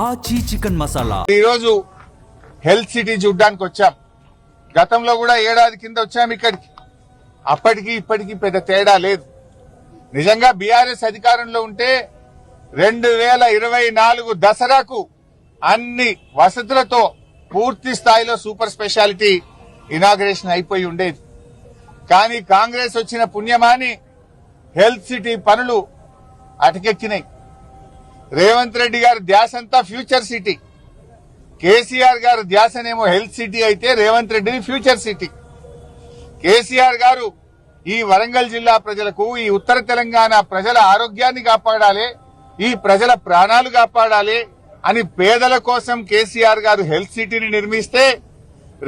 ఆచి చికెన్ మసాలా. ఈరోజు health city చూడ్డానికి వచ్చాం. గతంలో కూడా ఏడాది కింద వచ్చాం ఇక్కడికి. అప్పటికి ఇప్పటికి పెద్ద తేడా లేదు. నిజంగా బీఆర్ఎస్ అధికారంలో ఉంటే 2024 దసరాకు అన్ని వసతులతో పూర్తి స్థాయిలో సూపర్ స్పెషాలిటీ ఇనాగ్రేషన్ అయిపోయి ఉండేది. కానీ కాంగ్రెస్ వచ్చిన పుణ్యమాని హెల్త్ సిటీ పనులు అటకెక్కినాయి. రేవంత్ రెడ్డి గారి ధ్యాసంతా ఫ్యూచర్ సిటీ, కేసీఆర్ గారు ధ్యాసనేమో హెల్త్ సిటీ అయితే రేవంత్ రెడ్డిని ఫ్యూచర్ సిటీ. కేసీఆర్ గారు ఈ వరంగల్ జిల్లా ప్రజలకు, ఈ ఉత్తర తెలంగాణ ప్రజల ఆరోగ్యాన్ని కాపాడాలి, ఈ ప్రజల ప్రాణాలు కాపాడాలి అని పేదల కోసం కేసీఆర్ గారు హెల్త్ సిటీని నిర్మిస్తే,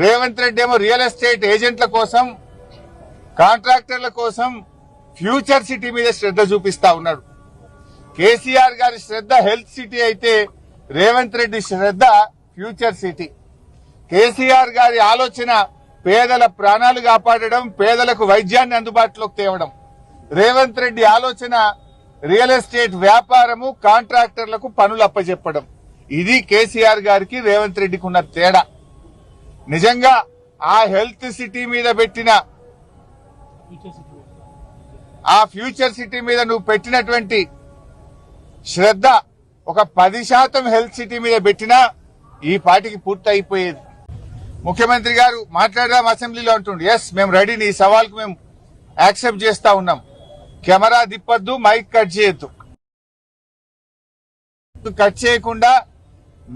రేవంత్ రెడ్డి ఏమో రియల్ ఎస్టేట్ ఏజెంట్ల కోసం, కాంట్రాక్టర్ల కోసం ఫ్యూచర్ సిటీ మీద శ్రద్ధ చూపిస్తా ఉన్నాడు. కేసీఆర్ గారి శ్రద్ధ హెల్త్ సిటీ అయితే రేవంత్ రెడ్డి శ్రద్ధ ఫ్యూచర్ సిటీ. కేసీఆర్ గారి ఆలోచన పేదల ప్రాణాలు కాపాడడం, పేదలకు వైద్యాన్ని అందుబాటులోకి తేవడం. రేవంత్ రెడ్డి ఆలోచన రియల్ ఎస్టేట్ వ్యాపారము, కాంట్రాక్టర్లకు పనులు అప్పచెప్పడం. ఇది కేసీఆర్ గారికి రేవంత్ రెడ్డికి ఉన్న తేడా. నిజంగా ఆ హెల్త్ సిటీ మీద పెట్టిన, ఆ ఫ్యూచర్ సిటీ మీద నువ్వు పెట్టినటువంటి శ్రద్ధ ఒక 10% హెల్త్ సిటీ మీద పెట్టినా ఈ పార్టీకి పూర్తి అయిపోయేది. ముఖ్యమంత్రి గారు మాట్లాడదాం అసెంబ్లీలో అంటుండు. ఎస్, మేము రెడీ, నీ సవాల్కు మేము యాక్సెప్ట్ చేస్తా ఉన్నాం. కెమెరా దిప్పొద్దు, మైక్ కట్ చేయొద్దు. కట్ చేయకుండా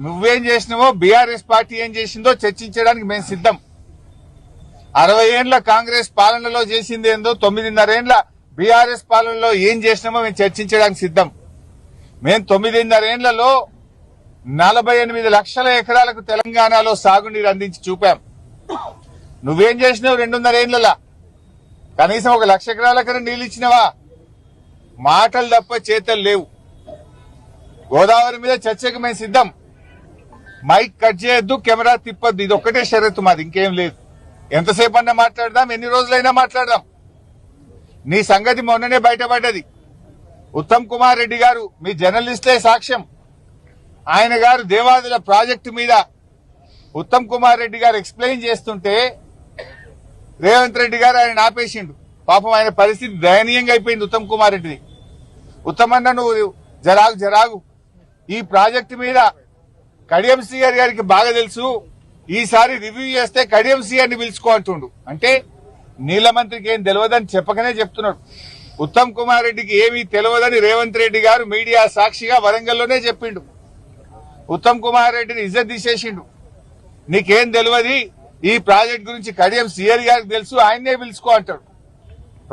నువ్వేం చేసినావో, బీఆర్ఎస్ పార్టీ ఏం చేసిందో చర్చించడానికి మేము సిద్ధం. 60 ఏండ్ల కాంగ్రెస్ పాలనలో చేసింది ఏందో, 9.5 ఏండ్ల బీఆర్ఎస్ పాలనలో ఏం చేసినామో మేము చర్చించడానికి సిద్ధం. మేము 9.5 ఏండ్లలో 48 లక్షల ఎకరాలకు తెలంగాణలో సాగునీరు అందించి చూపాం. నువ్వేం చేసినావు 2.5 ఏండ్లలో? కనీసం 1 లక్ష ఎకరాలకన్నా నీళ్ళు ఇచ్చినవా? మాటలు తప్ప చేతలు లేవు. గోదావరి మీద చర్చకు మేము సిద్ధం. మైక్ కట్ చేయొద్దు, కెమెరా తిప్పొద్దు. ఇది ఒక్కటే షరతు మాది, ఇంకేం లేదు. ఎంతసేపు అన్నా మాట్లాడదాం, ఎన్ని రోజులైనా మాట్లాడదాం. నీ సంగతి మొన్ననే బయటపడ్డది. ఉత్తమ్ కుమార్ రెడ్డి గారు, మీ జర్నలిస్టే సాక్ష్యం. ఆయన గారు దేవాదుల ప్రాజెక్టు మీద ఉత్తమ్ కుమార్ రెడ్డి గారు ఎక్స్ప్లెయిన్ చేస్తుంటే రేవంత్ రెడ్డి గారు ఆయన ఆపేసిండు. పాపం ఆయన పరిస్థితి దయనీయంగా అయిపోయింది ఉత్తమ్ కుమార్ రెడ్డిది. ఉత్తమ్ అన్న, నువ్వు జరాగు, ఈ ప్రాజెక్టు మీద కడియం శ్రీహరి గారికి బాగా తెలుసు, ఈసారి రివ్యూ చేస్తే కడియం శ్రీహరిని పిలుచుకో అంటుండు. అంటే నీళ్ల మంత్రికి ఏం తెలియదని చెప్పకనే చెప్తున్నాడు. ఉత్తమ్ కుమార్ రెడ్డికి ఏమీ తెలియదని రేవంత్ రెడ్డి గారు మీడియా సాక్షిగా వరంగల్లోనే చెప్పిండు. ఉత్తమ్ కుమార్ రెడ్డిని ఇజ్జత్ తీసేసిండు. నీకేం తెలియదు, ఈ ప్రాజెక్ట్ గురించి కడియం శ్రీహరి గారికి తెలుసు, ఆయన్నే పిలుచుకో అంటాడు.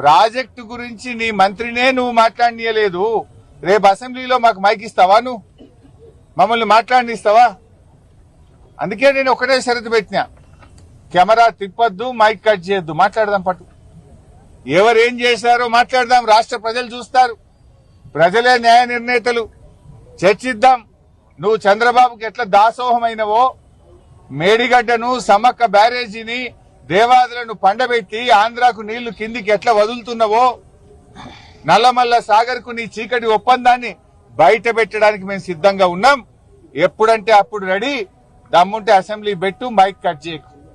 ప్రాజెక్టు గురించి నీ మంత్రినే నువ్వు మాట్లాడనీయలేదు. రేపు అసెంబ్లీలో మాకు మైక్ ఇస్తావా? నువ్వు మమ్మల్ని మాట్లాడనిస్తావా? అందుకే నేను ఒకటే షరతు పెట్టినా, కెమెరా తిప్పొద్దు, మైక్ కట్ చేయొద్దు. మాట్లాడదాం, పట్టు. ఎవరేం చేశారో మాట్లాడదాం. రాష్ట్ర ప్రజలు చూస్తారు, ప్రజలే న్యాయ నిర్ణేతలు. చర్చిద్దాం. నువ్వు చంద్రబాబుకి ఎట్లా దాసోహమైనవో, మేడిగడ్డను, సమ్మక్క బ్యారేజీని, దేవాదులను పండబెట్టి ఆంధ్రాకు నీళ్లు కిందికి ఎట్లా వదులుతున్నావో, నల్లమల్ల సాగర్ కు నీ చీకటి ఒప్పందాన్ని బయట పెట్టడానికి మేము సిద్ధంగా ఉన్నాం. ఎప్పుడంటే అప్పుడు రెడీ. దమ్ముంటే అసెంబ్లీ పెట్టు, మైక్ కట్ చేయకు.